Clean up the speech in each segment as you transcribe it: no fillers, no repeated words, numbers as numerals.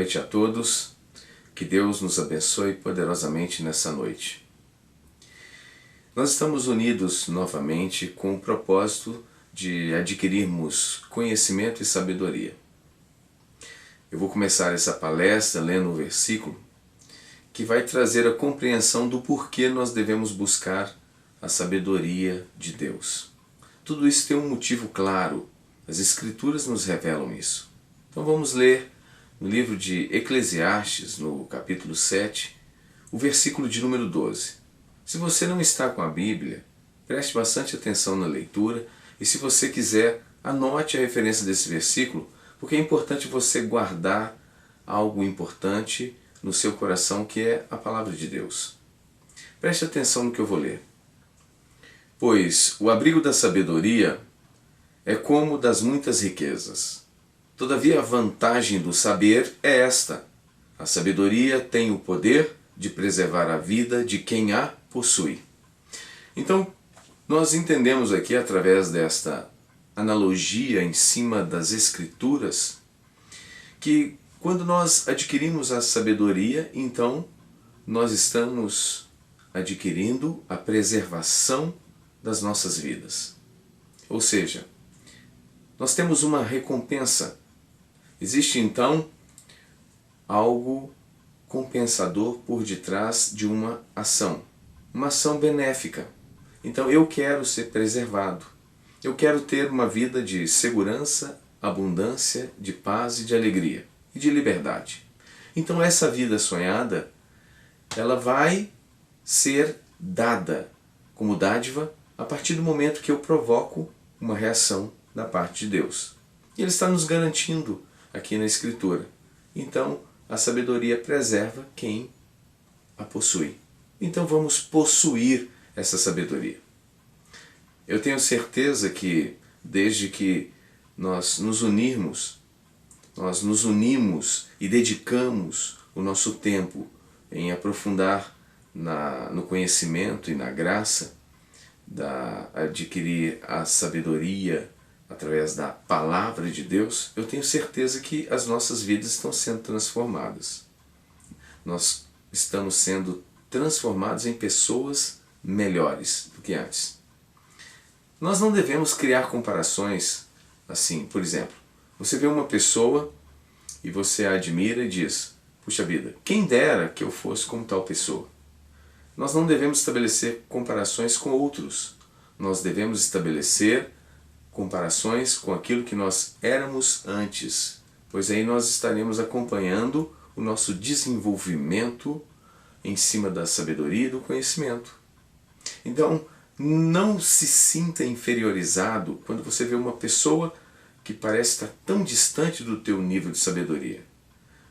noite a todos. Que Deus nos abençoe poderosamente nessa noite. Nós estamos unidos novamente com o propósito de adquirirmos conhecimento e sabedoria. Eu vou começar essa palestra lendo um versículo que vai trazer a compreensão do porquê nós devemos buscar a sabedoria de Deus. Tudo isso tem um motivo claro, as Escrituras nos revelam isso. Então vamos ler no livro de Eclesiastes, no capítulo 7, o versículo de número 12. Se você não está com a Bíblia, preste bastante atenção na leitura e se você quiser, anote a referência desse versículo, porque é importante você guardar algo importante no seu coração, que é a palavra de Deus. Preste atenção no que eu vou ler. Pois o abrigo da sabedoria é como das muitas riquezas. Todavia a vantagem do saber é esta: a sabedoria tem o poder de preservar a vida de quem a possui. Então, nós entendemos aqui, através desta analogia em cima das Escrituras, que quando nós adquirimos a sabedoria, então nós estamos adquirindo a preservação das nossas vidas. Ou seja, nós temos uma recompensa. Existe então algo compensador por detrás de uma ação benéfica. Então eu quero ser preservado. Eu quero ter uma vida de segurança, abundância, de paz e de alegria e de liberdade. Então essa vida sonhada, ela vai ser dada como dádiva a partir do momento que eu provoco uma reação da parte de Deus. E Ele está nos garantindo aqui na Escritura. Então a sabedoria preserva quem a possui. Então vamos possuir essa sabedoria. Eu tenho certeza que desde que nós nos unimos e dedicamos o nosso tempo em aprofundar no conhecimento e na graça, adquirir a sabedoria através da palavra de Deus, eu tenho certeza que as nossas vidas estão sendo transformadas. Nós estamos sendo transformados em pessoas melhores do que antes. Nós não devemos criar comparações assim. Por exemplo, você vê uma pessoa e você a admira e diz: puxa vida, quem dera que eu fosse como tal pessoa. Nós não devemos estabelecer comparações com outros. Nós devemos estabelecer comparações com aquilo que nós éramos antes, pois aí nós estaremos acompanhando o nosso desenvolvimento em cima da sabedoria e do conhecimento. Então, não se sinta inferiorizado quando você vê uma pessoa que parece estar tão distante do teu nível de sabedoria,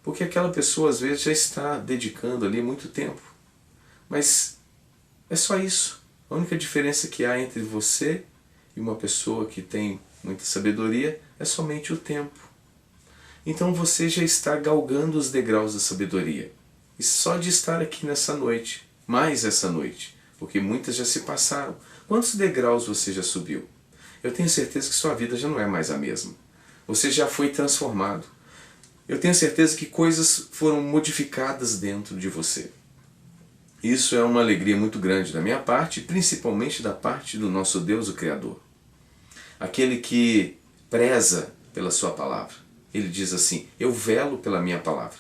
porque aquela pessoa às vezes já está dedicando ali muito tempo, mas é só isso. A única diferença que há entre você e uma pessoa que tem muita sabedoria é somente o tempo. Então você já está galgando os degraus da sabedoria. E só de estar aqui nessa noite, mais essa noite, porque muitas já se passaram. Quantos degraus você já subiu? Eu tenho certeza que sua vida já não é mais a mesma. Você já foi transformado. Eu tenho certeza que coisas foram modificadas dentro de você. Isso é uma alegria muito grande da minha parte, principalmente da parte do nosso Deus, o Criador. Aquele que preza pela sua palavra. Ele diz assim: eu velo pela minha palavra.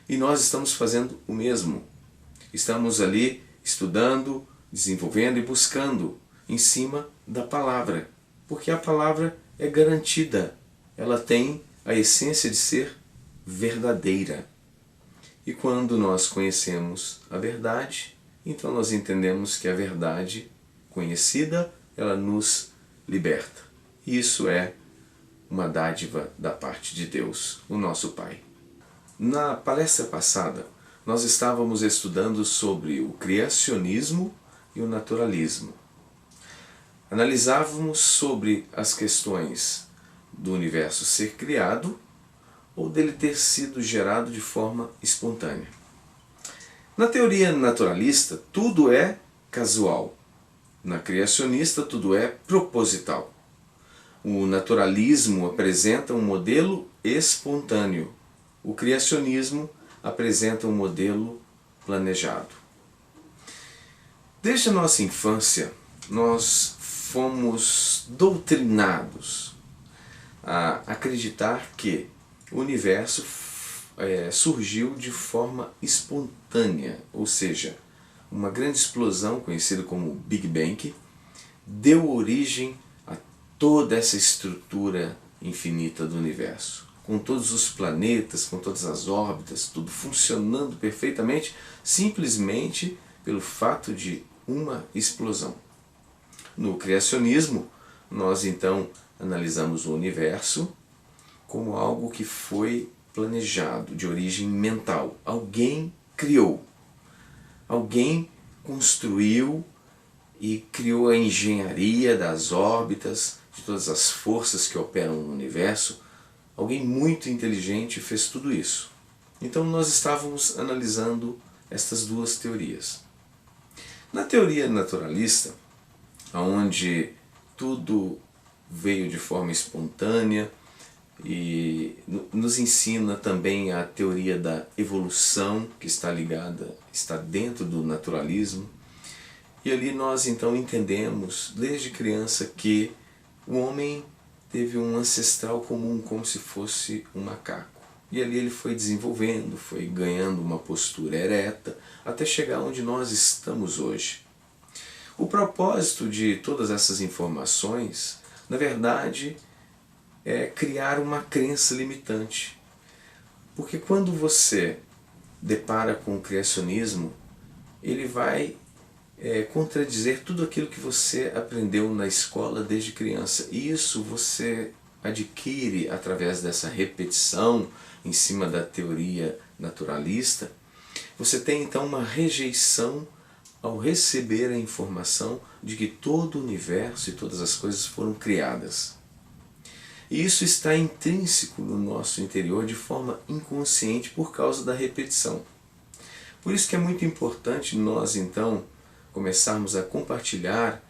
E nós estamos fazendo o mesmo. Estamos ali estudando, desenvolvendo e buscando em cima da palavra. Porque a palavra é garantida. Ela tem a essência de ser verdadeira. E quando nós conhecemos a verdade, então nós entendemos que a verdade conhecida, ela nos liberta. E isso é uma dádiva da parte de Deus, o nosso Pai. Na palestra passada, nós estávamos estudando sobre o criacionismo e o naturalismo. Analisávamos sobre as questões do universo ser criado ou dele ter sido gerado de forma espontânea. Na teoria naturalista, tudo é casual. Na criacionista, tudo é proposital. O naturalismo apresenta um modelo espontâneo. o criacionismo apresenta um modelo planejado. Desde a nossa infância, nós fomos doutrinados a acreditar que o universo surgiu de forma espontânea, ou seja, uma grande explosão conhecida como Big Bang deu origem a toda essa estrutura infinita do universo, com todos os planetas, com todas as órbitas, tudo funcionando perfeitamente, simplesmente pelo fato de uma explosão. No criacionismo, nós então analisamos o universo como algo que foi planejado, de origem mental. Alguém criou, alguém construiu e criou a engenharia das órbitas, de todas as forças que operam no universo. Alguém muito inteligente fez tudo isso. Então nós estávamos analisando estas duas teorias. Na teoria naturalista, onde tudo veio de forma espontânea, e nos ensina também a teoria da evolução, que está dentro do naturalismo. E ali nós então entendemos, desde criança, que o homem teve um ancestral comum, como se fosse um macaco. E ali ele foi desenvolvendo, foi ganhando uma postura ereta, até chegar onde nós estamos hoje. O propósito de todas essas informações, na verdade, é criar uma crença limitante. Porque quando você depara com o criacionismo, ele vai contradizer tudo aquilo que você aprendeu na escola desde criança. E isso você adquire através dessa repetição em cima da teoria naturalista. Você tem então uma rejeição ao receber a informação de que todo o universo e todas as coisas foram criadas. E isso está intrínseco no nosso interior de forma inconsciente por causa da repetição. Por isso que é muito importante nós então começarmos a compartilhar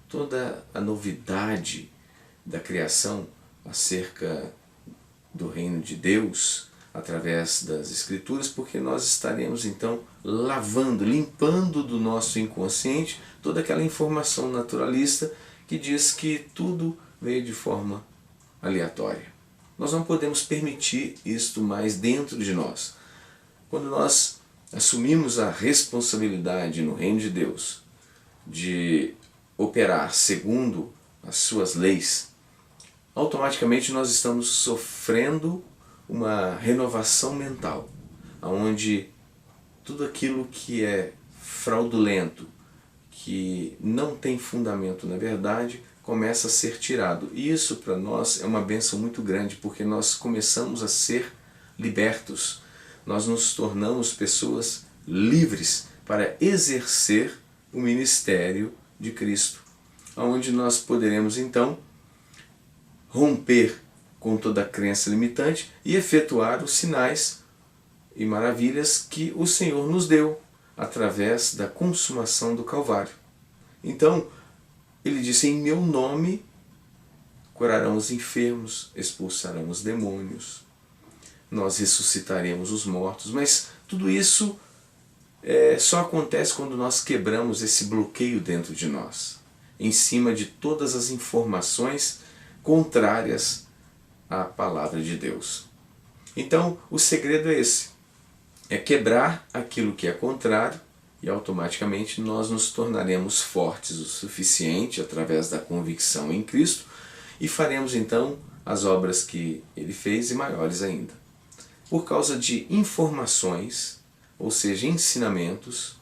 toda a novidade da criação acerca do reino de Deus através das Escrituras, porque nós estaremos então lavando, limpando do nosso inconsciente toda aquela informação naturalista que diz que tudo veio de forma aleatória. Nós não podemos permitir isto mais dentro de nós. Quando nós assumimos a responsabilidade no reino de Deus de operar segundo as suas leis, automaticamente nós estamos sofrendo uma renovação mental, onde tudo aquilo que é fraudulento, que não tem fundamento na verdade, começa a ser tirado. E isso para nós é uma bênção muito grande, porque nós começamos a ser libertos. Nós nos tornamos pessoas livres para exercer o ministério de Cristo, onde nós poderemos então romper com toda a crença limitante e efetuar os sinais e maravilhas que o Senhor nos deu através da consumação do Calvário. Então, ele disse: em meu nome curarão os enfermos, expulsarão os demônios, nós ressuscitaremos os mortos. Mas tudo isso só acontece quando nós quebramos esse bloqueio dentro de nós, em cima de todas as informações contrárias à palavra de Deus. Então o segredo é esse, é quebrar aquilo que é contrário, e automaticamente nós nos tornaremos fortes o suficiente através da convicção em Cristo e faremos então as obras que Ele fez e maiores ainda. Por causa de informações, ou seja, ensinamentos,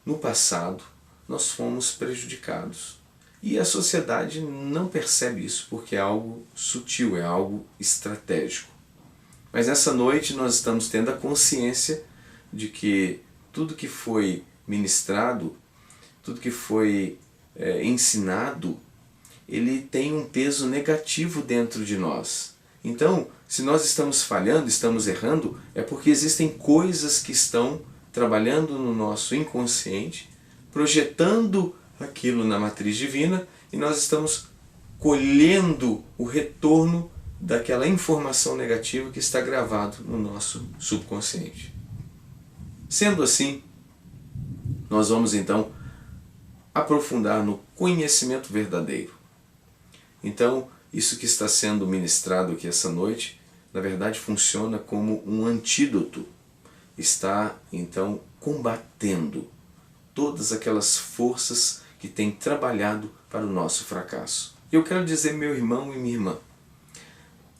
no passado nós fomos prejudicados. E a sociedade não percebe isso porque é algo sutil, é algo estratégico. Mas nessa noite nós estamos tendo a consciência de que tudo que foi ministrado, tudo que foi ensinado, ele tem um peso negativo dentro de nós. Então, se nós estamos falhando, estamos errando, é porque existem coisas que estão trabalhando no nosso inconsciente, projetando aquilo na matriz divina, e nós estamos colhendo o retorno daquela informação negativa que está gravado no nosso subconsciente. Sendo assim, nós vamos então aprofundar no conhecimento verdadeiro. Então, isso que está sendo ministrado aqui essa noite, na verdade funciona como um antídoto. Está então combatendo todas aquelas forças que têm trabalhado para o nosso fracasso. Eu quero dizer, meu irmão e minha irmã,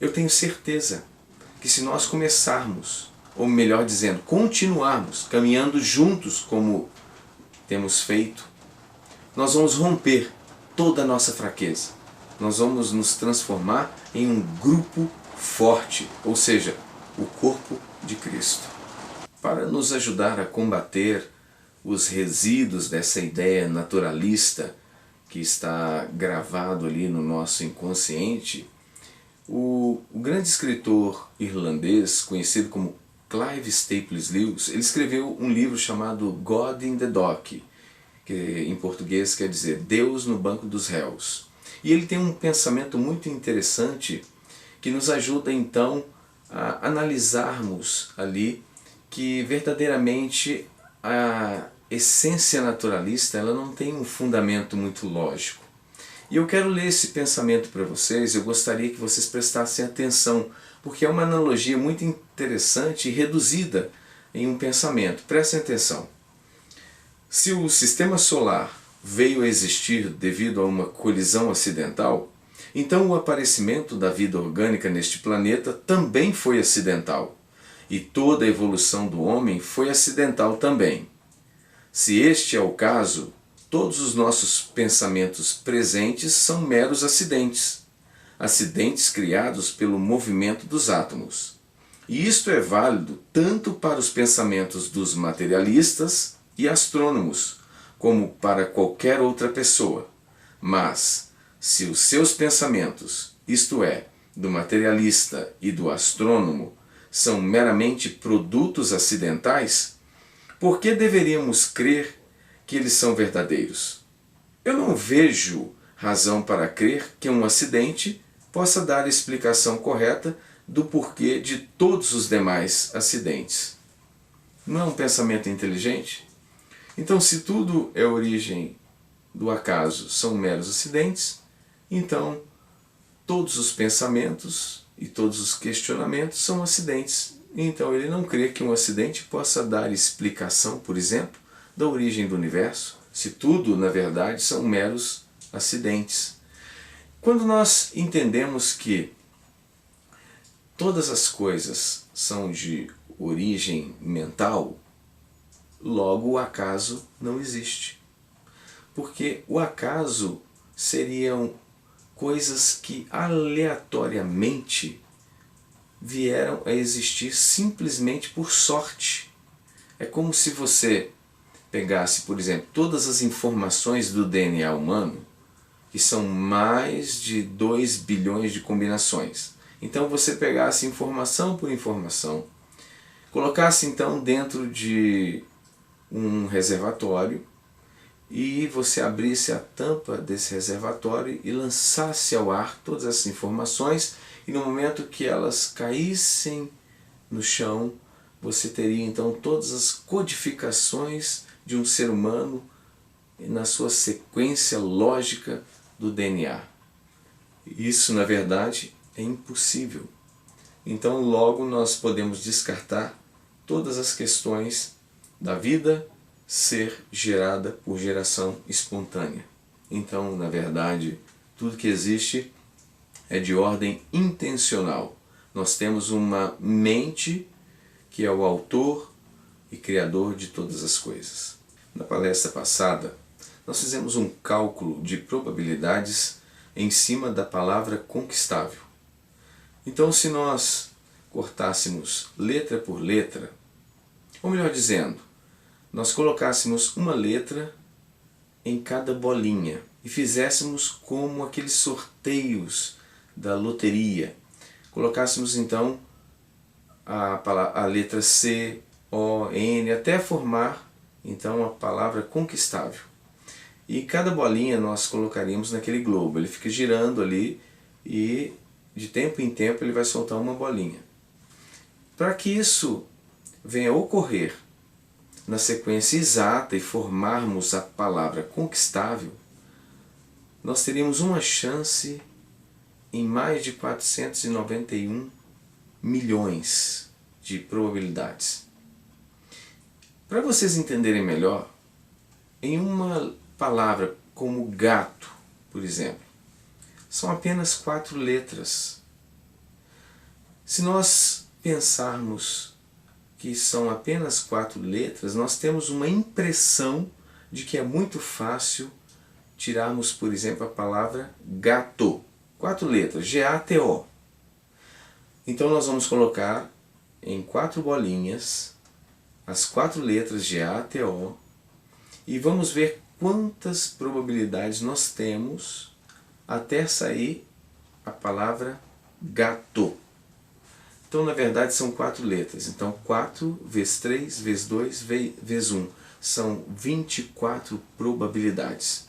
eu tenho certeza que se nós começarmos, ou melhor dizendo, continuarmos caminhando juntos como temos feito, nós vamos romper toda a nossa fraqueza. Nós vamos nos transformar em um grupo forte, ou seja, o corpo de Cristo. Para nos ajudar a combater os resíduos dessa ideia naturalista que está gravado ali no nosso inconsciente, o grande escritor irlandês, conhecido como Clive Staples Lewis, ele escreveu um livro chamado God in the Dock, que em português quer dizer Deus no banco dos réus. E ele tem um pensamento muito interessante que nos ajuda então a analisarmos ali que verdadeiramente a essência naturalista ela não tem um fundamento muito lógico. E eu quero ler esse pensamento para vocês, eu gostaria que vocês prestassem atenção, porque é uma analogia muito interessante e reduzida em um pensamento. Prestem atenção. Se o sistema solar veio a existir devido a uma colisão acidental, então o aparecimento da vida orgânica neste planeta também foi acidental. E toda a evolução do homem foi acidental também. Se este é o caso, todos os nossos pensamentos presentes são meros acidentes. Acidentes criados pelo movimento dos átomos. E isto é válido tanto para os pensamentos dos materialistas e astrônomos, como para qualquer outra pessoa. Mas, se os seus pensamentos, isto é, do materialista e do astrônomo, são meramente produtos acidentais, por que deveríamos crer que eles são verdadeiros? Eu não vejo razão para crer que um acidente possa dar a explicação correta do porquê de todos os demais acidentes. Não é um pensamento inteligente? Então, se tudo é origem do acaso, são meros acidentes, então todos os pensamentos e todos os questionamentos são acidentes. Então ele não crê que um acidente possa dar explicação, por exemplo, da origem do universo, se tudo, na verdade, são meros acidentes. Quando nós entendemos que todas as coisas são de origem mental, logo o acaso não existe. Porque o acaso seriam coisas que aleatoriamente vieram a existir simplesmente por sorte. É como se você pegasse, por exemplo, todas as informações do DNA humano, que são mais de 2 bilhões de combinações. Então você pegasse informação por informação, colocasse então dentro de um reservatório e você abrisse a tampa desse reservatório e lançasse ao ar todas essas informações, e no momento que elas caíssem no chão, você teria então todas as codificações de um ser humano na sua sequência lógica do DNA. Isso, na verdade, é impossível. Então logo nós podemos descartar todas as questões da vida ser gerada por geração espontânea. Então, na verdade, tudo que existe é de ordem intencional. Nós temos uma mente que é o autor e criador de todas as coisas. Na palestra passada, nós fizemos um cálculo de probabilidades em cima da palavra conquistável. Então, se nós cortássemos letra por letra, ou melhor dizendo, nós colocássemos uma letra em cada bolinha e fizéssemos como aqueles sorteios da loteria. Colocássemos então a letra C, O, N, até formar então a palavra conquistável. E cada bolinha nós colocaríamos naquele globo. Ele fica girando ali e de tempo em tempo ele vai soltar uma bolinha. Para que isso venha a ocorrer na sequência exata e formarmos a palavra conquistável, nós teríamos uma chance em mais de 491 milhões de probabilidades. Para vocês entenderem melhor, em uma palavra como gato, por exemplo, são apenas 4 letras. Se nós pensarmos que são apenas 4 letras, nós temos uma impressão de que é muito fácil tirarmos, por exemplo, a palavra gato. 4 letras, G-A-T-O. Então nós vamos colocar em 4 bolinhas as 4 letras G-A-T-O e vamos ver quantas probabilidades nós temos até sair a palavra gato. Então, na verdade, são 4 letras. Então, 4 vezes 3, vezes 2, vezes 1. São 24 probabilidades.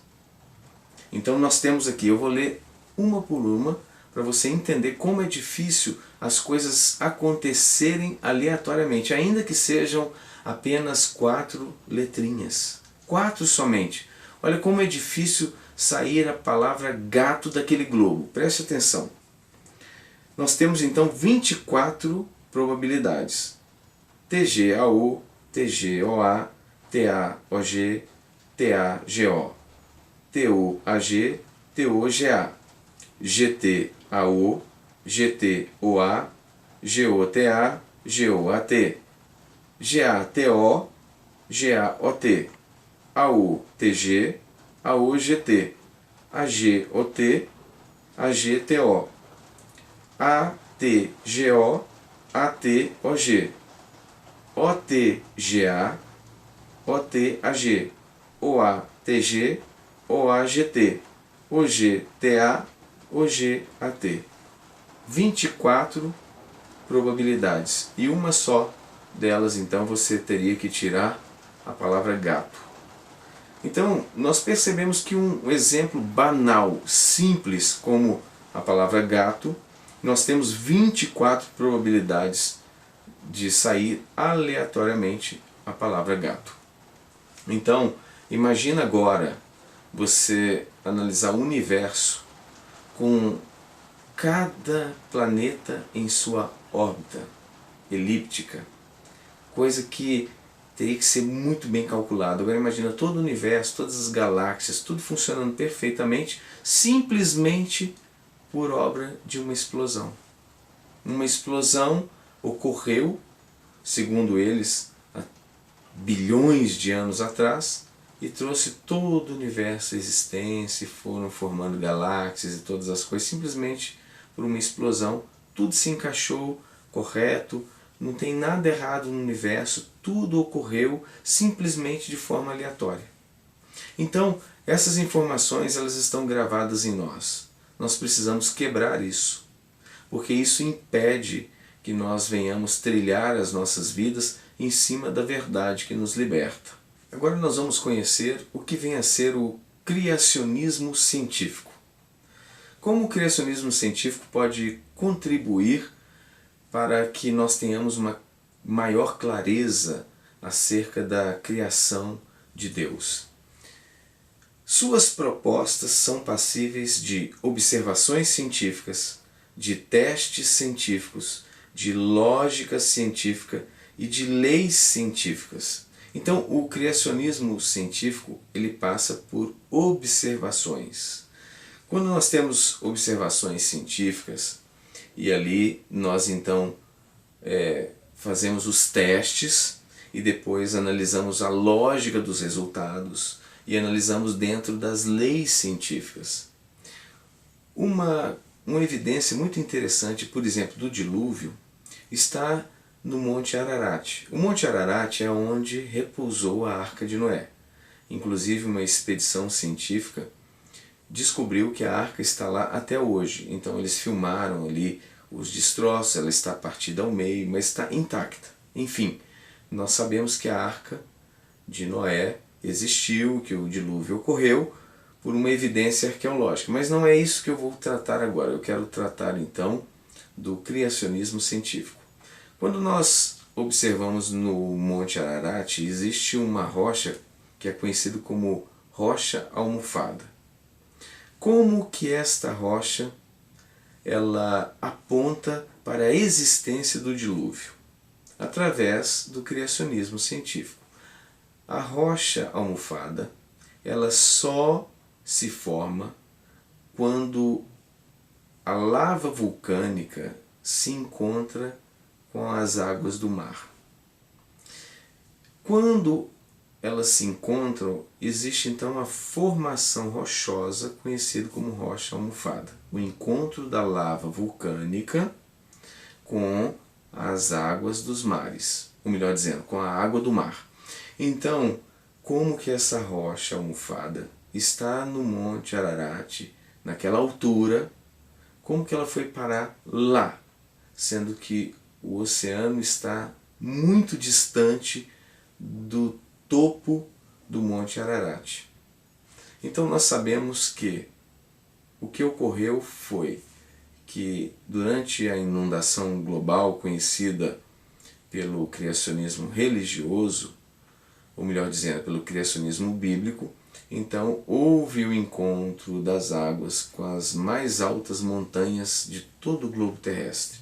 Então, nós temos aqui, eu vou ler uma por uma, para você entender como é difícil as coisas acontecerem aleatoriamente, ainda que sejam apenas 4 letrinhas. 4 somente. Olha como é difícil sair a palavra gato daquele globo. Preste atenção. Nós temos então 24 probabilidades. TGAO, TGOA, TAOG, TAGO, TOAG, TOGA, GTAO, GTOA, GOTA, GOAT, GATO, GAOT, AOTG, AOGT, AGOT, AGTO, ATGO, ATOG, OTGA, OTAG, OATG, OAGT, OGTA, OGAT. 24 probabilidades. E uma só delas, então, você teria que tirar a palavra gato. Então, nós percebemos que um exemplo banal, simples, como a palavra gato, nós temos 24 probabilidades de sair aleatoriamente a palavra gato. Então, imagina agora você analisar o universo com cada planeta em sua órbita elíptica, coisa que teria que ser muito bem calculado. Agora imagina todo o universo, todas as galáxias, tudo funcionando perfeitamente, simplesmente por obra de uma explosão. Uma explosão ocorreu, segundo eles, há bilhões de anos atrás, e trouxe todo o universo à existência, e foram formando galáxias e todas as coisas, simplesmente por uma explosão. Tudo se encaixou correto, não tem nada errado no universo, tudo ocorreu simplesmente de forma aleatória. Então, essas informações elas estão gravadas em nós. Nós precisamos quebrar isso, porque isso impede que nós venhamos trilhar as nossas vidas em cima da verdade que nos liberta. Agora nós vamos conhecer o que vem a ser o criacionismo científico. Como o criacionismo científico pode contribuir para que nós tenhamos uma maior clareza acerca da criação de Deus. Suas propostas são passíveis de observações científicas, de testes científicos, de lógica científica e de leis científicas. Então, o criacionismo científico ele passa por observações. Quando nós temos observações científicas, e ali nós então fazemos os testes e depois analisamos a lógica dos resultados e analisamos dentro das leis científicas. Uma evidência muito interessante, por exemplo, do dilúvio, está no Monte Ararat. O Monte Ararat é onde repousou a Arca de Noé. Inclusive uma expedição científica descobriu que a arca está lá até hoje. Então eles filmaram ali os destroços, ela está partida ao meio, mas está intacta. Enfim, nós sabemos que a Arca de Noé existiu, que o dilúvio ocorreu, por uma evidência arqueológica. Mas não é isso que eu vou tratar agora. Eu quero tratar então do criacionismo científico. Quando nós observamos no Monte Ararat, existe uma rocha que é conhecida como rocha almofada. Como que esta rocha ela aponta para a existência do dilúvio? Através do criacionismo científico. A rocha almofada ela só se forma quando a lava vulcânica se encontra com as águas do mar. Quando elas se encontram, existe então a formação rochosa conhecida como rocha almofada. O encontro da lava vulcânica com as águas dos mares, ou melhor dizendo, com a água do mar. Então, como que essa rocha almofada está no Monte Ararat, naquela altura, como que ela foi parar lá, sendo que o oceano está muito distante do topo do Monte Ararat? Então nós sabemos que o que ocorreu foi que durante a inundação global conhecida pelo criacionismo religioso, ou melhor dizendo, pelo criacionismo bíblico, então houve o encontro das águas com as mais altas montanhas de todo o globo terrestre.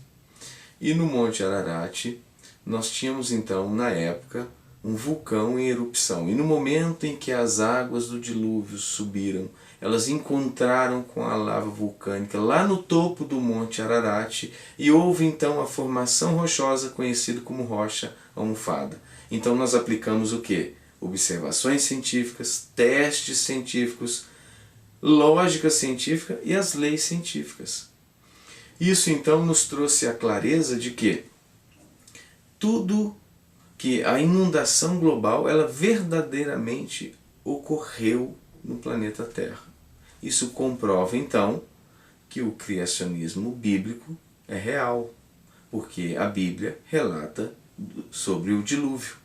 E no Monte Ararat nós tínhamos então, na época, um vulcão em erupção. E no momento em que as águas do dilúvio subiram, elas encontraram com a lava vulcânica lá no topo do Monte Ararat e houve então a formação rochosa conhecida como rocha almofada. Então nós aplicamos o quê? Observações científicas, testes científicos, lógica científica e as leis científicas. Isso então nos trouxe a clareza de que a inundação global ela verdadeiramente ocorreu no planeta Terra. Isso comprova então que o criacionismo bíblico é real, porque a Bíblia relata sobre o dilúvio.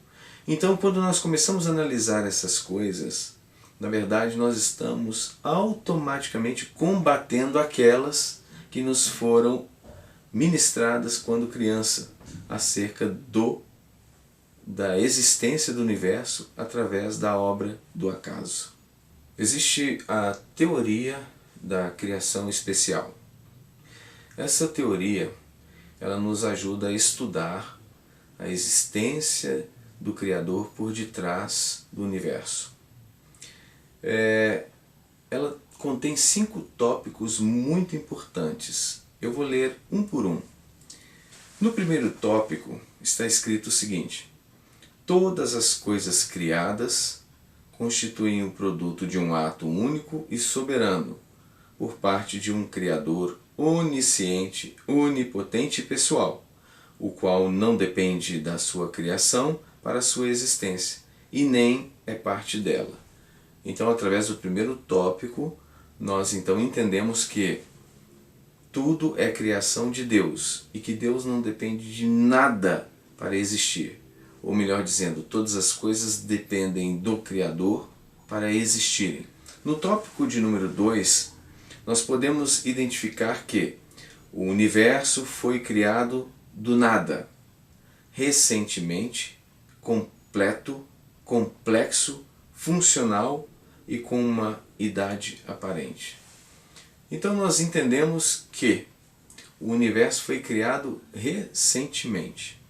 Então, quando nós começamos a analisar essas coisas, na verdade nós estamos automaticamente combatendo aquelas que nos foram ministradas quando criança, acerca da existência do universo através da obra do acaso. Existe a teoria da criação especial. Essa teoria ela nos ajuda a estudar a existência do Criador por detrás do universo. Ela contém 5 tópicos muito importantes. Eu vou ler um por um. No primeiro tópico está escrito o seguinte: todas as coisas criadas constituem o produto de um ato único e soberano, por parte de um Criador onisciente, onipotente e pessoal, o qual não depende da sua criação para a sua existência, e nem é parte dela. Então, através do primeiro tópico, nós então entendemos que tudo é criação de Deus, e que Deus não depende de nada para existir. Ou melhor dizendo, todas as coisas dependem do Criador para existirem. No tópico de número 2, nós podemos identificar que o universo foi criado do nada, recentemente, completo, complexo, funcional e com uma idade aparente. Então nós entendemos que o universo foi criado recentemente.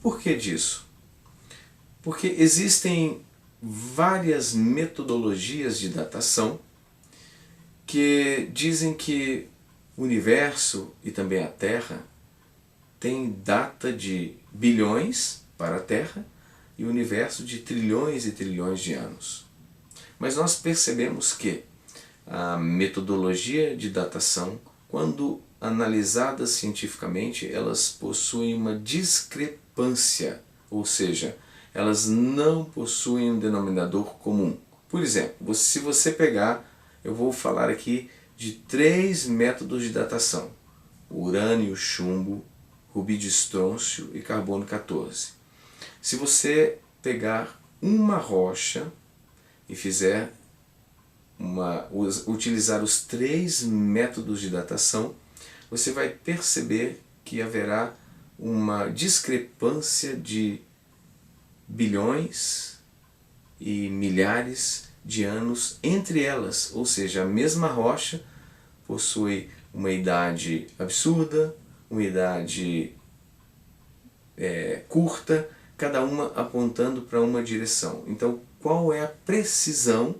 Por que disso? Porque existem várias metodologias de datação que dizem que o universo e também a Terra tem data de bilhões para a Terra e o universo de trilhões e trilhões de anos. Mas nós percebemos que a metodologia de datação, quando analisadas cientificamente, elas possuem uma discrepância, ou seja, elas não possuem um denominador comum. Por exemplo, se você pegar, eu vou falar aqui de 3 métodos de datação: urânio, chumbo, rubi de estrôncio e carbono 14. Se você pegar uma rocha e fizer utilizar os 3 métodos de datação, você vai perceber que haverá uma discrepância de bilhões e milhares de anos entre elas, ou seja, a mesma rocha possui uma idade absurda, uma idade curta, cada uma apontando para uma direção. Então, qual é a precisão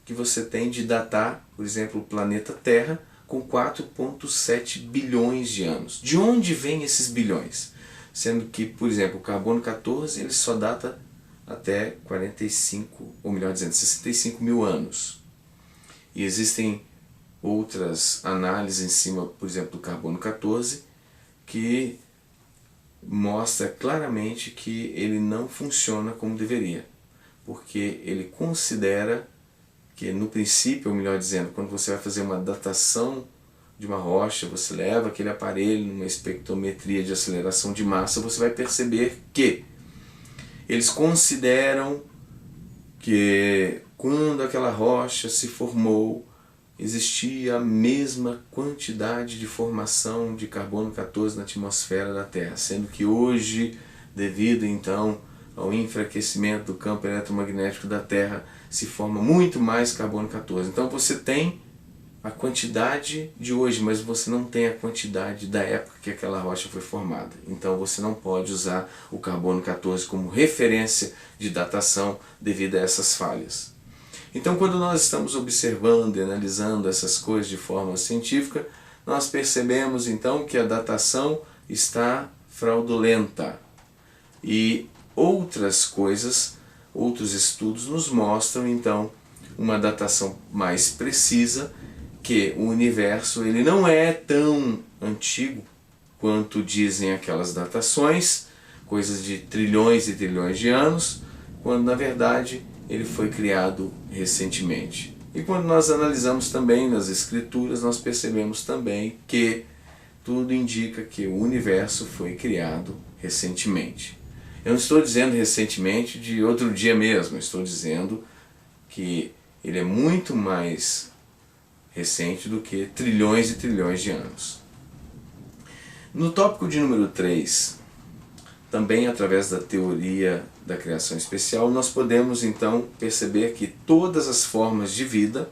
que você tem de datar, por exemplo, o planeta Terra com 4,7 bilhões de anos? De onde vêm esses bilhões? Sendo que, por exemplo, o carbono 14 ele só data até 45, ou melhor dizendo, 65 mil anos. E existem outras análises em cima, por exemplo, do carbono 14, que mostra claramente que ele não funciona como deveria, porque ele considera que no princípio, ou melhor dizendo, quando você vai fazer uma datação de uma rocha, você leva aquele aparelho numa espectrometria de aceleração de massa, você vai perceber que eles consideram que quando aquela rocha se formou, existia a mesma quantidade de formação de carbono 14 na atmosfera da Terra, sendo que hoje, devido então ao enfraquecimento do campo eletromagnético da Terra, se forma muito mais carbono 14. Então você tem a quantidade de hoje, mas você não tem a quantidade da época que aquela rocha foi formada. Então você não pode usar o carbono 14 como referência de datação devido a essas falhas. Então, quando nós estamos observando e analisando essas coisas de forma científica, nós percebemos então que a datação está fraudulenta. E outras coisas, outros estudos nos mostram então uma datação mais precisa, que o universo ele não é tão antigo quanto dizem aquelas datações, coisas de trilhões e trilhões de anos, quando na verdade ele foi criado recentemente. E quando nós analisamos também nas escrituras, nós percebemos também que tudo indica que o universo foi criado recentemente. Eu não estou dizendo recentemente de outro dia mesmo, estou dizendo que ele é muito mais recente do que trilhões e trilhões de anos. No tópico de número 3, também através da teoria da criação especial, nós podemos então perceber que todas as formas de vida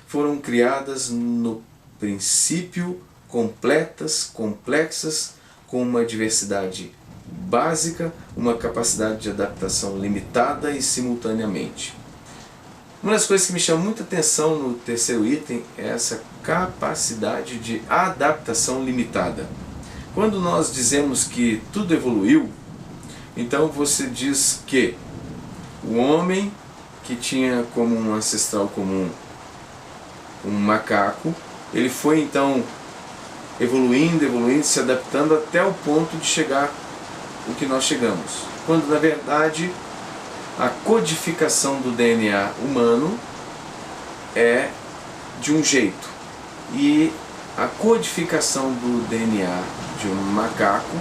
foram criadas no princípio completas, complexas, com uma diversidade básica, uma capacidade de adaptação limitada e simultaneamente. Uma das coisas que me chama muita atenção no terceiro item é essa capacidade de adaptação limitada. Quando nós dizemos que tudo evoluiu, então você diz que o homem que tinha como um ancestral comum um macaco, ele foi então evoluindo, se adaptando até o ponto de chegar o que nós chegamos. Quando na verdade a codificação do DNA humano é de um jeito e a codificação do DNA de um macaco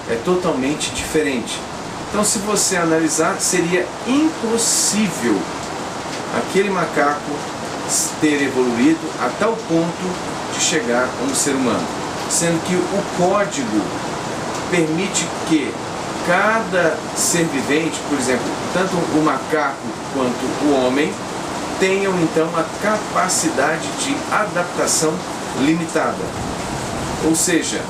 é totalmente diferente. Então, se você analisar, seria impossível aquele macaco ter evoluído a tal ponto de chegar a um ser humano, sendo que o código permite que cada ser vivente, por exemplo, tanto o macaco quanto o homem, tenham então a capacidade de adaptação limitada. Ou seja,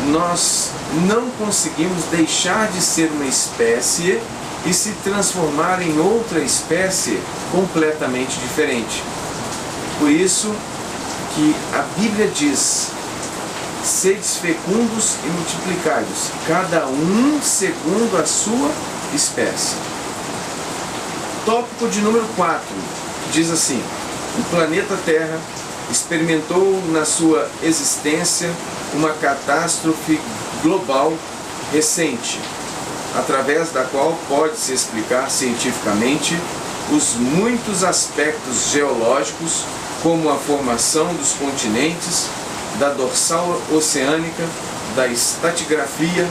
nós não conseguimos deixar de ser uma espécie e se transformar em outra espécie completamente diferente. Por isso que a Bíblia diz: sedes fecundos e multiplicai-vos, cada um segundo a sua espécie. Tópico de número 4 diz assim: o planeta Terra experimentou na sua existência uma catástrofe global recente, através da qual pode-se explicar cientificamente os muitos aspectos geológicos, como a formação dos continentes, da dorsal oceânica, da estratigrafia,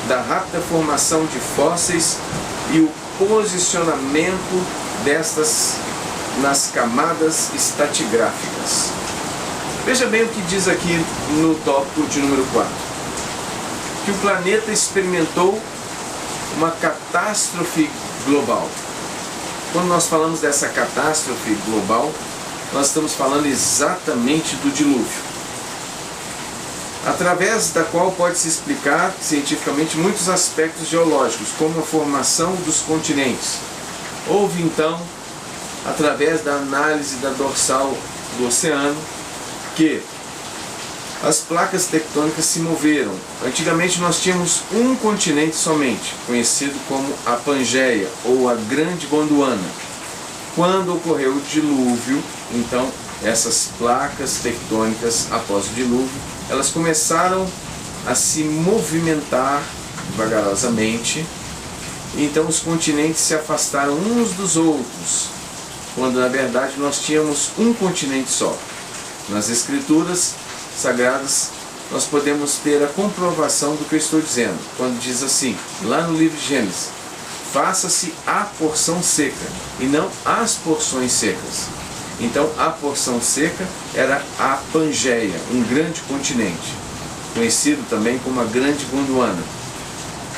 da rápida formação de fósseis e o posicionamento destas nas camadas estratigráficas. Veja bem o que diz aqui no tópico de número 4. Que o planeta experimentou uma catástrofe global. Quando nós falamos dessa catástrofe global, nós estamos falando exatamente do dilúvio, através da qual pode-se explicar cientificamente muitos aspectos geológicos, como a formação dos continentes. Houve então, através da análise da dorsal do oceano, que as placas tectônicas se moveram. Antigamente nós tínhamos um continente somente, conhecido como a Pangeia, ou a Grande Gondwana. Quando ocorreu o dilúvio, então essas placas tectônicas, após o dilúvio, elas começaram a se movimentar vagarosamente. Então os continentes se afastaram uns dos outros, quando na verdade nós tínhamos um continente só. Nas Escrituras Sagradas nós podemos ter a comprovação do que eu estou dizendo, quando diz assim, lá no livro de Gênesis: faça-se a porção seca, e não as porções secas. Então a porção seca era a Pangeia, um grande continente, conhecido também como a Grande Gondwana.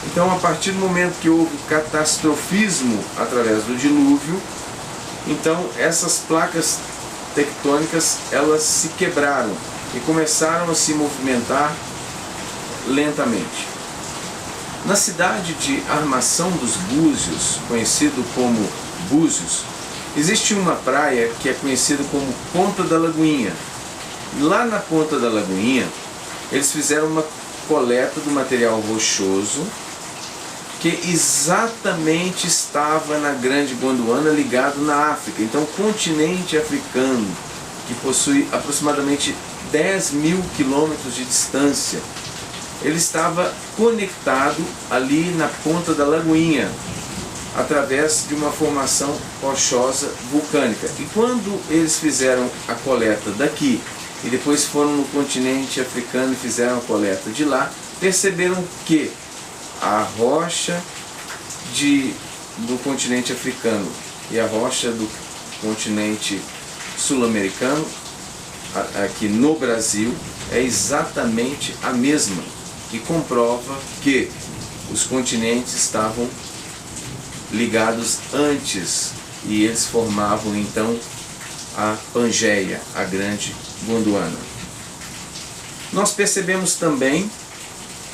Então, a partir do momento que houve catastrofismo através do dilúvio, então essas placas tectônicas, elas se quebraram e começaram a se movimentar lentamente. Na cidade de Armação dos Búzios, conhecido como Búzios, existe uma praia que é conhecida como Ponta da Lagoinha. Lá na Ponta da Lagoinha, eles fizeram uma coleta do material rochoso que exatamente estava na Grande Gondwana, ligado na África. Então, o continente africano, que possui aproximadamente 10 mil quilômetros de distância, ele estava conectado ali na Ponta da Lagoinha, através de uma formação rochosa vulcânica. E quando eles fizeram a coleta daqui, e depois foram no continente africano e fizeram a coleta de lá, perceberam que a rocha do continente africano e a rocha do continente sul-americano, aqui no Brasil, é exatamente a mesma, e comprova que os continentes estavam ligados antes, e eles formavam então a Pangeia, a Grande Gondwana. Nós percebemos também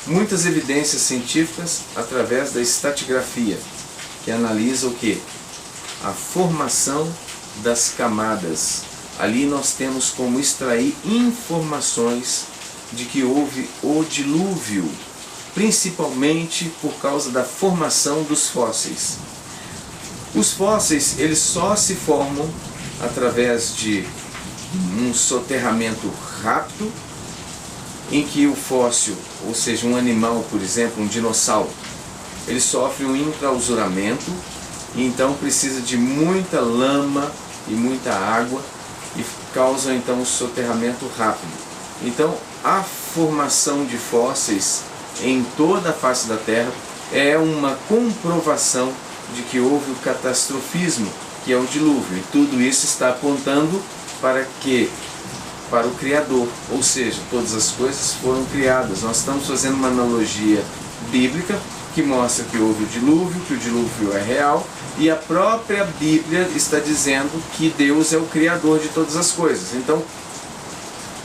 muitas evidências científicas através da estratigrafia, que analisa o que? A formação das camadas. Ali nós temos como extrair informações de que houve o dilúvio, principalmente por causa da formação dos fósseis. Os fósseis, eles só se formam através de um soterramento rápido, em que o fóssil, ou seja, um animal, por exemplo, um dinossauro, ele sofre um enclausuramento e então precisa de muita lama e muita água e causa então um soterramento rápido. Então a formação de fósseis em toda a face da Terra é uma comprovação de que houve o catastrofismo, que é o dilúvio, e tudo isso está apontando para o Criador, ou seja, todas as coisas foram criadas. Nós estamos fazendo uma analogia bíblica que mostra que houve o dilúvio, que o dilúvio é real, e a própria Bíblia está dizendo que Deus é o Criador de todas as coisas. Então,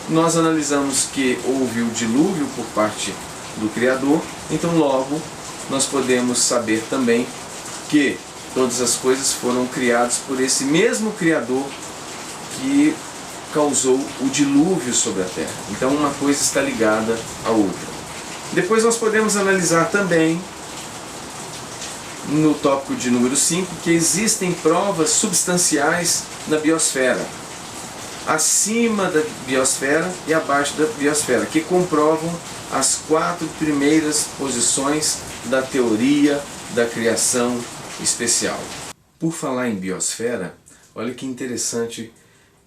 nós analisamos que houve o dilúvio por parte do Criador, então logo nós podemos saber também que todas as coisas foram criadas por esse mesmo Criador que causou o dilúvio sobre a Terra. Então uma coisa está ligada à outra. Depois nós podemos analisar também, no tópico de número 5, que existem provas substanciais na biosfera, acima da biosfera e abaixo da biosfera, que comprovam as 4 primeiras posições da teoria da criação especial. Por falar em biosfera, olha que interessante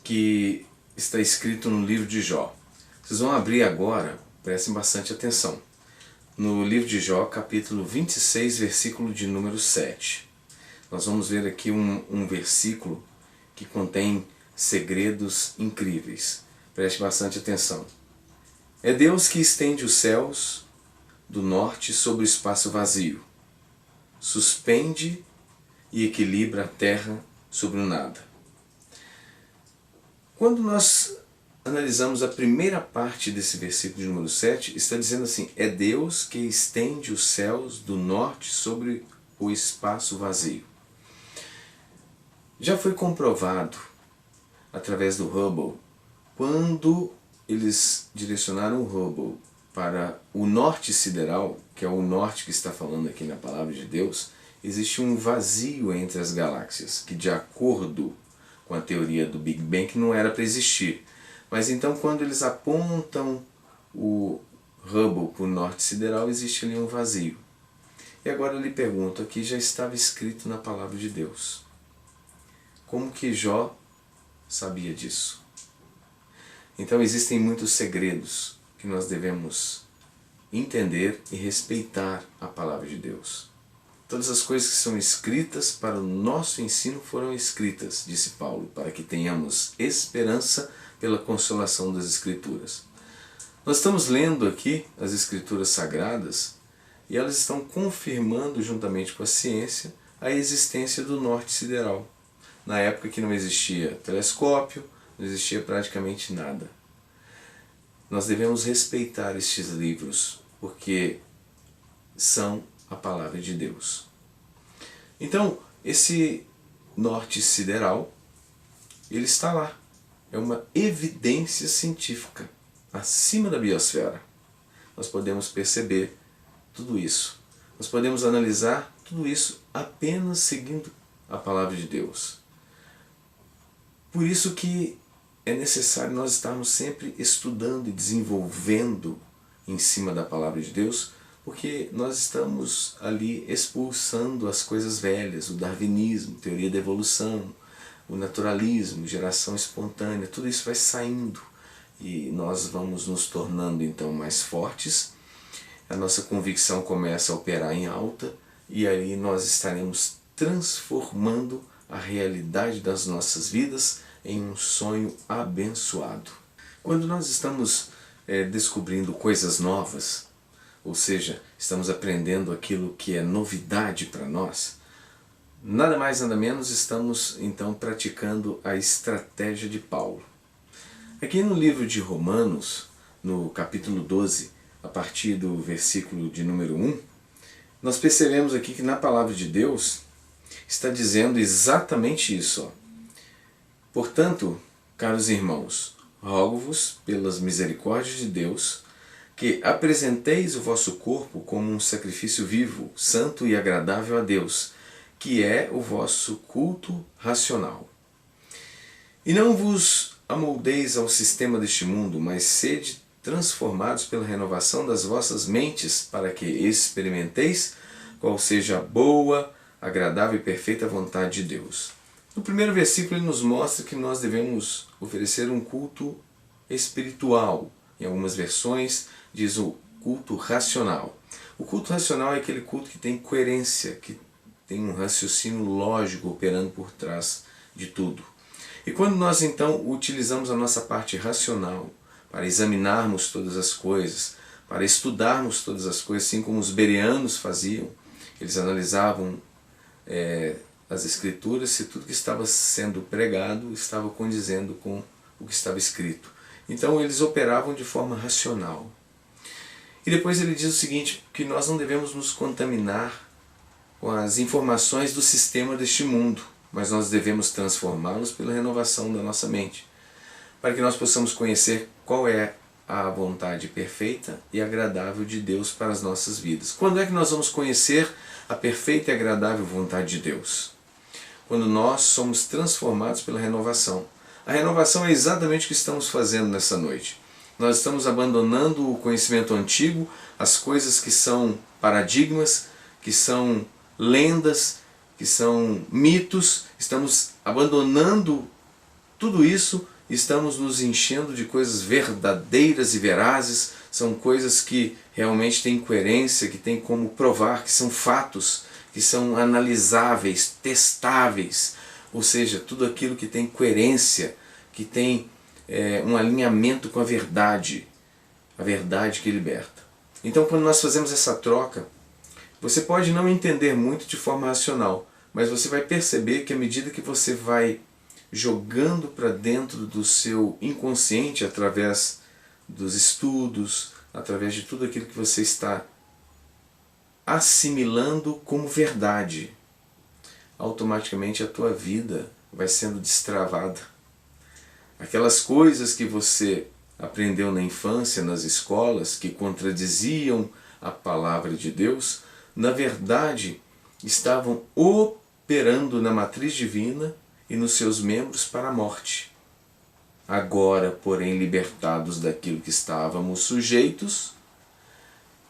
que está escrito no livro de Jó. Vocês vão abrir agora, prestem bastante atenção, no livro de Jó, capítulo 26, versículo de número 7. Nós vamos ver aqui um versículo que contém segredos incríveis. Preste bastante atenção. É Deus que estende os céus do norte sobre o espaço vazio, suspende e equilibra a terra sobre o nada. Quando nós analisamos a primeira parte desse versículo de número 7, está dizendo assim: é Deus que estende os céus do norte sobre o espaço vazio. Já foi comprovado, através do Hubble, quando eles direcionaram o Hubble para o norte sideral, que é o norte que está falando aqui na palavra de Deus, existe um vazio entre as galáxias, que de acordo com a teoria do Big Bang não era para existir. Mas então quando eles apontam o Hubble para o norte sideral, existe ali um vazio. E agora eu lhe pergunto, aqui já estava escrito na palavra de Deus. Como que Jó sabia disso? Então existem muitos segredos que nós devemos entender e respeitar a palavra de Deus. Todas as coisas que são escritas para o nosso ensino foram escritas, disse Paulo, para que tenhamos esperança pela consolação das Escrituras. Nós estamos lendo aqui as Escrituras Sagradas e elas estão confirmando, juntamente com a ciência, a existência do norte sideral. Na época que não existia telescópio, não existia praticamente nada. Nós devemos respeitar estes livros, porque são a palavra de Deus. Então, esse norte sideral, ele está lá. É uma evidência científica, acima da biosfera. Nós podemos perceber tudo isso. Nós podemos analisar tudo isso apenas seguindo a palavra de Deus. Por isso que é necessário nós estarmos sempre estudando e desenvolvendo em cima da palavra de Deus, porque nós estamos ali expulsando as coisas velhas, o darwinismo, teoria da evolução, o naturalismo, geração espontânea, tudo isso vai saindo e nós vamos nos tornando então mais fortes, a nossa convicção começa a operar em alta e aí nós estaremos transformando a realidade das nossas vidas em um sonho abençoado. Quando nós estamos descobrindo coisas novas, ou seja, estamos aprendendo aquilo que é novidade para nós, nada mais nada menos estamos então praticando a estratégia de Paulo. Aqui no livro de Romanos, no capítulo 12, a partir do versículo de número 1, nós percebemos aqui que na palavra de Deus está dizendo exatamente isso. Portanto, caros irmãos, rogo-vos pelas misericórdias de Deus que apresenteis o vosso corpo como um sacrifício vivo, santo e agradável a Deus, que é o vosso culto racional. E não vos amoldeis ao sistema deste mundo, mas sede transformados pela renovação das vossas mentes, para que experimenteis qual seja a boa, agradável e perfeita vontade de Deus. No primeiro versículo ele nos mostra que nós devemos oferecer um culto espiritual. Em algumas versões diz o culto racional. O culto racional é aquele culto que tem coerência, que tem um raciocínio lógico operando por trás de tudo. E quando nós então utilizamos a nossa parte racional para examinarmos todas as coisas, para estudarmos todas as coisas, assim como os bereanos faziam, eles analisavam as Escrituras, se tudo que estava sendo pregado estava condizendo com o que estava escrito. Então eles operavam de forma racional. E depois ele diz o seguinte, que nós não devemos nos contaminar com as informações do sistema deste mundo, mas nós devemos transformá-los pela renovação da nossa mente, para que nós possamos conhecer qual é a vontade perfeita e agradável de Deus para as nossas vidas. Quando é que nós vamos conhecer a perfeita e agradável vontade de Deus? Quando nós somos transformados pela renovação. A renovação é exatamente o que estamos fazendo nessa noite. Nós estamos abandonando o conhecimento antigo, as coisas que são paradigmas, que são lendas, que são mitos, estamos abandonando tudo isso, estamos nos enchendo de coisas verdadeiras e verazes, são coisas que realmente têm coerência, que têm como provar, que são fatos, que são analisáveis, testáveis, ou seja, tudo aquilo que tem coerência, que tem um alinhamento com a verdade que liberta. Então, quando nós fazemos essa troca, você pode não entender muito de forma racional, mas você vai perceber que à medida que você vai jogando para dentro do seu inconsciente, através dos estudos, através de tudo aquilo que você está assimilando como verdade, automaticamente a tua vida vai sendo destravada. Aquelas coisas que você aprendeu na infância, nas escolas, que contradiziam a palavra de Deus, na verdade estavam operando na matriz divina e nos seus membros para a morte. Agora, porém, libertados daquilo que estávamos sujeitos,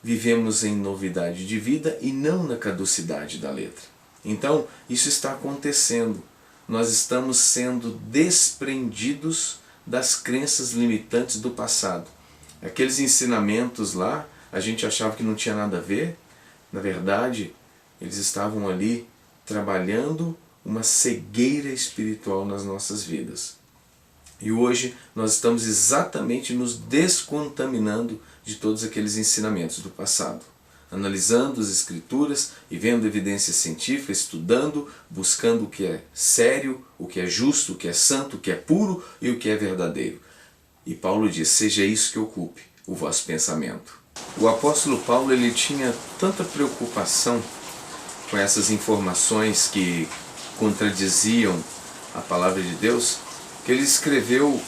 vivemos em novidade de vida e não na caducidade da letra. Então, isso está acontecendo. Nós estamos sendo desprendidos das crenças limitantes do passado. Aqueles ensinamentos lá, a gente achava que não tinha nada a ver. Na verdade, eles estavam ali trabalhando uma cegueira espiritual nas nossas vidas. E hoje nós estamos exatamente nos descontaminando de todos aqueles ensinamentos do passado. Analisando as escrituras e vendo evidência científica, estudando, buscando o que é sério, o que é justo, o que é santo, o que é puro e o que é verdadeiro. E Paulo diz, seja isso que ocupe o vosso pensamento. O apóstolo Paulo ele tinha tanta preocupação com essas informações que contradiziam a palavra de Deus, que ele escreveu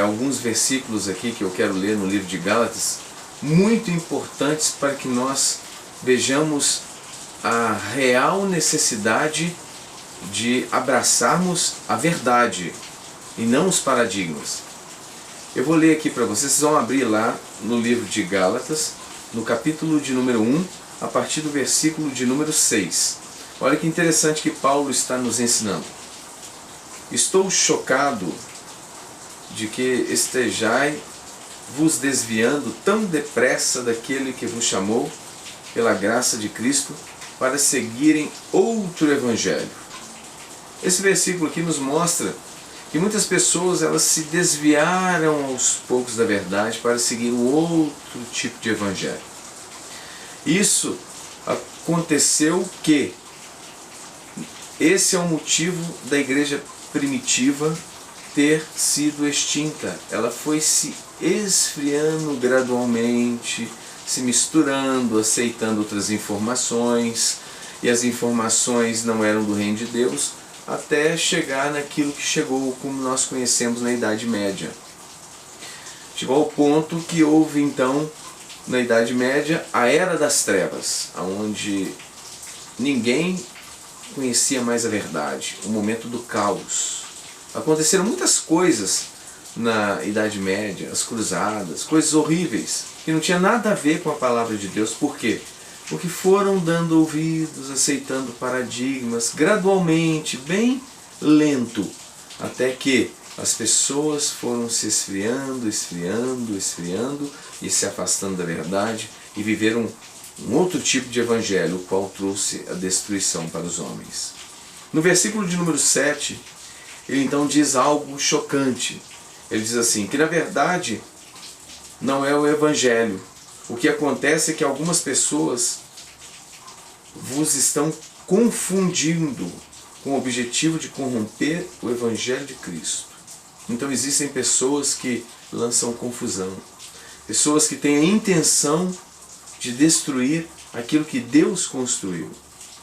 alguns versículos aqui que eu quero ler no livro de Gálatas, muito importantes para que nós vejamos a real necessidade de abraçarmos a verdade e não os paradigmas. Eu vou ler aqui para vocês, vocês vão abrir lá no livro de Gálatas, no capítulo de número 1, a partir do versículo de número 6. Olha que interessante que Paulo está nos ensinando. Estou chocado de que estejai vos desviando tão depressa daquele que vos chamou pela graça de Cristo para seguirem outro evangelho. Esse versículo aqui nos mostra que muitas pessoas elas se desviaram aos poucos da verdade para seguir um outro tipo de evangelho. Isso aconteceu que esse é o motivo da igreja primitiva ter sido extinta. Ela foi se esfriando gradualmente, se misturando, aceitando outras informações, e as informações não eram do reino de Deus, até chegar naquilo que chegou, como nós conhecemos na Idade Média. Chegou ao ponto que houve então, na Idade Média, a Era das Trevas, onde ninguém conhecia mais a verdade, o momento do caos. Aconteceram muitas coisas na Idade Média, as cruzadas, coisas horríveis, que não tinha nada a ver com a palavra de Deus. Por quê? Porque foram dando ouvidos, aceitando paradigmas, gradualmente, bem lento, até que as pessoas foram se esfriando, esfriando, esfriando e se afastando da verdade e viveram um outro tipo de evangelho, o qual trouxe a destruição para os homens. No versículo de número 7, ele então diz algo chocante. Ele diz assim, que na verdade não é o evangelho. O que acontece é que algumas pessoas vos estão confundindo com o objetivo de corromper o evangelho de Cristo. Então existem pessoas que lançam confusão, pessoas que têm a intenção de destruir aquilo que Deus construiu.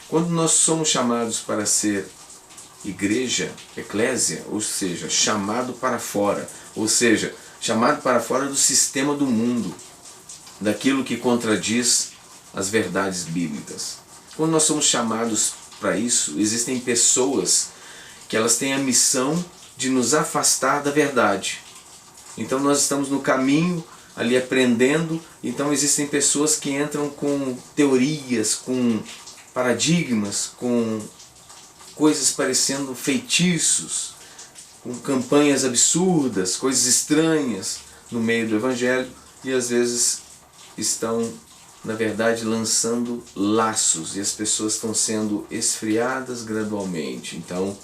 Quando nós somos chamados para ser igreja, eclésia, ou seja, chamado para fora, ou seja, chamado para fora do sistema do mundo, daquilo que contradiz as verdades bíblicas. Quando nós somos chamados para isso, existem pessoas que elas têm a missão de nos afastar da verdade. Então nós estamos no caminho, ali aprendendo, então existem pessoas que entram com teorias, com paradigmas, com coisas parecendo feitiços, com campanhas absurdas, coisas estranhas no meio do evangelho, e às vezes estão, na verdade, lançando laços, e as pessoas estão sendo esfriadas gradualmente. Então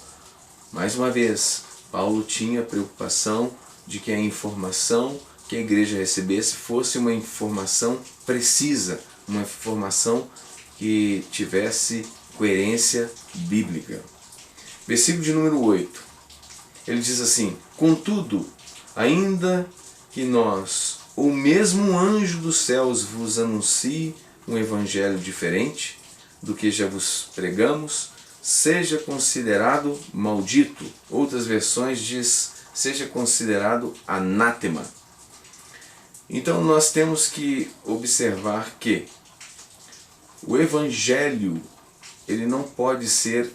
Mais uma vez, Paulo tinha preocupação de que a informação que a igreja recebesse fosse uma informação precisa, uma informação que tivesse coerência bíblica. Versículo de número 8. Ele diz assim: contudo, ainda que nós, ou mesmo um anjo dos céus, vos anuncie um evangelho diferente do que já vos pregamos, seja considerado maldito. Outras versões diz, seja considerado anátema. Então nós temos que observar que o evangelho, ele não pode ser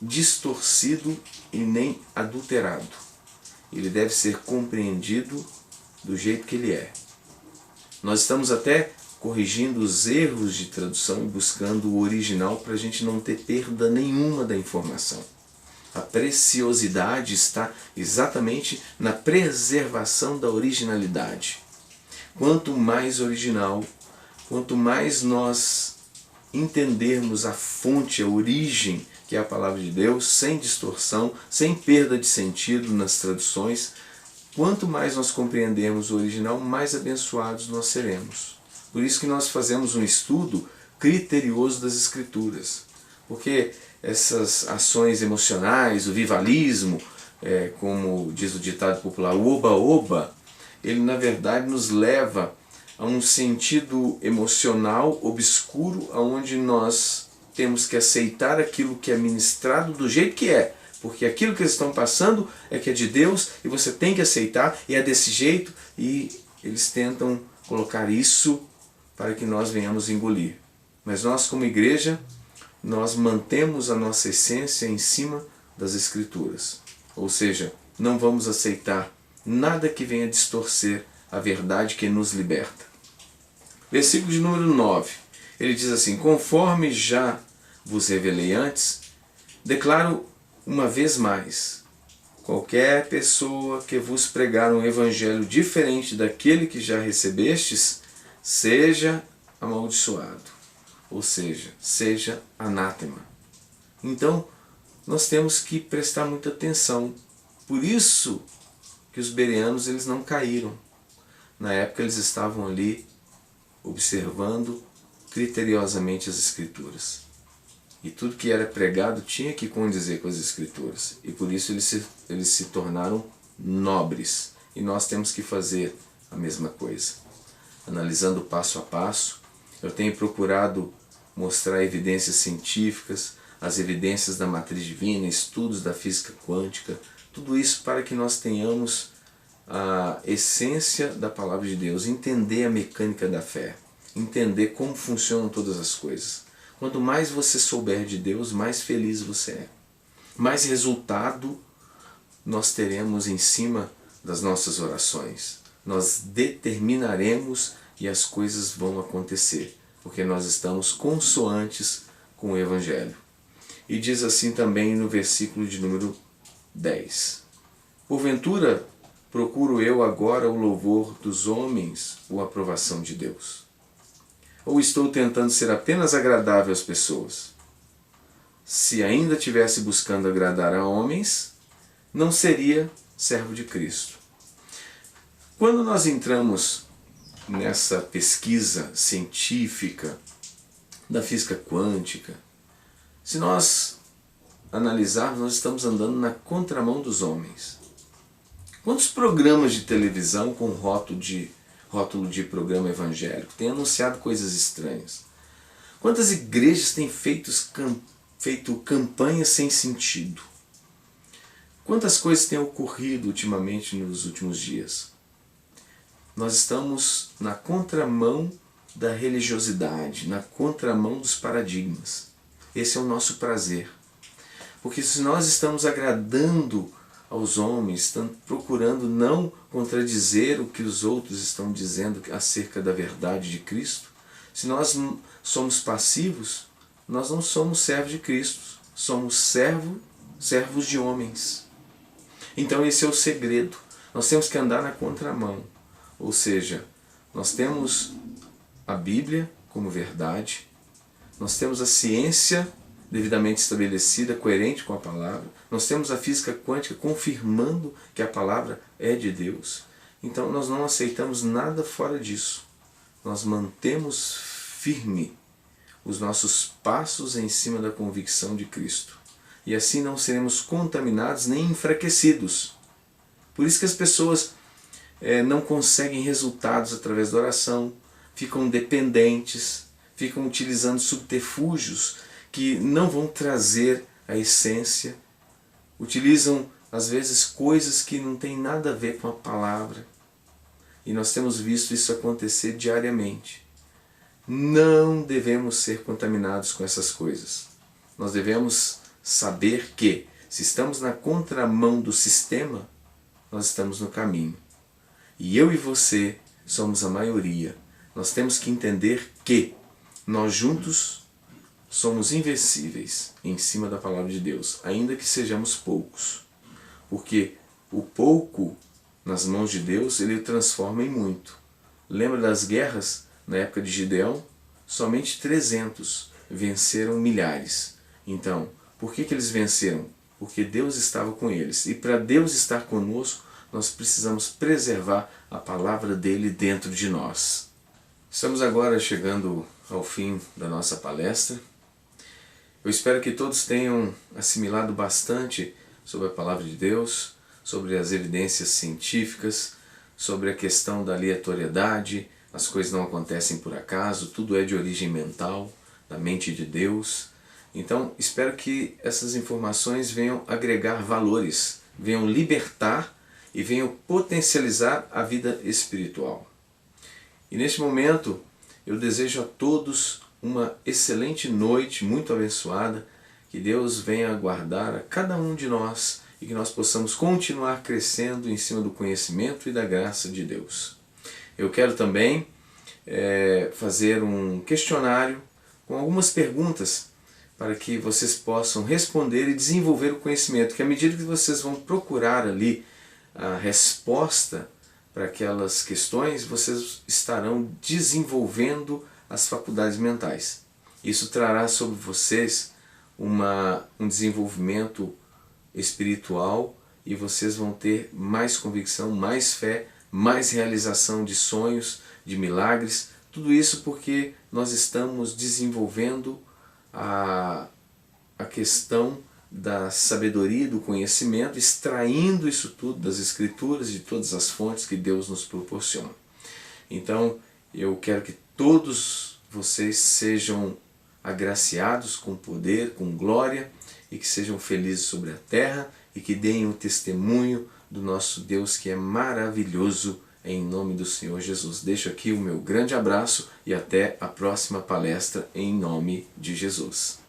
distorcido e nem adulterado. Ele deve ser compreendido do jeito que ele é. Nós estamos até corrigindo os erros de tradução e buscando o original para a gente não ter perda nenhuma da informação. A preciosidade está exatamente na preservação da originalidade. Quanto mais original, quanto mais nós entendermos a fonte, a origem, que é a palavra de Deus, sem distorção, sem perda de sentido nas traduções, quanto mais nós compreendermos o original, mais abençoados nós seremos. Por isso que nós fazemos um estudo criterioso das Escrituras. Porque essas ações emocionais, o vivalismo, como diz o ditado popular, o oba-oba, ele na verdade nos leva a um sentido emocional obscuro, onde nós temos que aceitar aquilo que é ministrado do jeito que é, porque aquilo que eles estão passando é que é de Deus e você tem que aceitar, e é desse jeito, e eles tentam colocar isso para que nós venhamos engolir. Mas nós, como igreja, nós mantemos a nossa essência em cima das Escrituras. Ou seja, não vamos aceitar nada que venha distorcer a verdade que nos liberta. Versículo de número 9. Ele diz assim: conforme já vos revelei antes, declaro uma vez mais: qualquer pessoa que vos pregar um evangelho diferente daquele que já recebestes, seja amaldiçoado, ou seja, seja anátema. Então, nós temos que prestar muita atenção. Por isso que os bereanos, eles não caíram. Na época eles estavam ali observando criteriosamente as Escrituras. E tudo que era pregado tinha que condizer com as Escrituras. E por isso eles se tornaram nobres. E nós temos que fazer a mesma coisa. Analisando passo a passo, eu tenho procurado mostrar evidências científicas, as evidências da matriz divina, estudos da física quântica, tudo isso para que nós tenhamos a essência da palavra de Deus, entender a mecânica da fé, entender como funcionam todas as coisas. Quanto mais você souber de Deus, mais feliz você é. Mais resultado nós teremos em cima das nossas orações. Nós determinaremos e as coisas vão acontecer, porque nós estamos consoantes com o Evangelho. E diz assim também no versículo de número 10. Porventura, procuro eu agora o louvor dos homens ou a aprovação de Deus? Ou estou tentando ser apenas agradável às pessoas? Se ainda estivesse buscando agradar a homens, não seria servo de Cristo. Quando nós entramos nessa pesquisa científica da física quântica, se nós analisarmos, nós estamos andando na contramão dos homens. Quantos programas de televisão com rótulo de programa evangélico têm anunciado coisas estranhas? Quantas igrejas têm feito campanhas sem sentido? Quantas coisas têm ocorrido ultimamente nos últimos dias? Nós estamos na contramão da religiosidade, na contramão dos paradigmas. Esse é o nosso prazer. Porque se nós estamos agradando aos homens, estamos procurando não contradizer o que os outros estão dizendo acerca da verdade de Cristo, se nós somos passivos, nós não somos servos de Cristo, somos servos de homens. Então esse é o segredo. Nós temos que andar na contramão. Ou seja, nós temos a Bíblia como verdade, nós temos a ciência devidamente estabelecida, coerente com a palavra. Nós temos a física quântica confirmando que a palavra é de Deus. Então nós não aceitamos nada fora disso. Nós mantemos firme os nossos passos em cima da convicção de Cristo. E assim não seremos contaminados nem enfraquecidos. Por isso que as pessoas não conseguem resultados através da oração, ficam dependentes, ficam utilizando subterfúgios que não vão trazer a essência, utilizam às vezes coisas que não têm nada a ver com a palavra. E nós temos visto isso acontecer diariamente. Não devemos ser contaminados com essas coisas. Nós devemos saber que, se estamos na contramão do sistema, nós estamos no caminho. E eu e você somos a maioria. Nós temos que entender que nós juntos somos invencíveis em cima da palavra de Deus, ainda que sejamos poucos. Porque o pouco nas mãos de Deus, Ele o transforma em muito. Lembra das guerras? Na época de Gideão, somente 300 venceram milhares. Então, por que eles venceram? Porque Deus estava com eles. E para Deus estar conosco, nós precisamos preservar a palavra dele dentro de nós. Estamos agora chegando ao fim da nossa palestra. Eu espero que todos tenham assimilado bastante sobre a palavra de Deus, sobre as evidências científicas, sobre a questão da aleatoriedade. As coisas não acontecem por acaso, tudo é de origem mental, da mente de Deus. Então, espero que essas informações venham agregar valores, venham libertar e venham potencializar a vida espiritual. E neste momento, eu desejo a todos uma excelente noite, muito abençoada, que Deus venha guardar a cada um de nós e que nós possamos continuar crescendo em cima do conhecimento e da graça de Deus. Eu quero também fazer um questionário com algumas perguntas para que vocês possam responder e desenvolver o conhecimento, que à medida que vocês vão procurar ali a resposta para aquelas questões, vocês estarão desenvolvendo as faculdades mentais. Isso trará sobre vocês um desenvolvimento espiritual e vocês vão ter mais convicção, mais fé, mais realização de sonhos, de milagres. Tudo isso porque nós estamos desenvolvendo a questão da sabedoria e do conhecimento, extraindo isso tudo das Escrituras, de todas as fontes que Deus nos proporciona. Então, eu quero que todos vocês sejam agraciados com poder, com glória, e que sejam felizes sobre a terra, e que deem o testemunho do nosso Deus que é maravilhoso, em nome do Senhor Jesus. Deixo aqui o meu grande abraço e até a próxima palestra em nome de Jesus.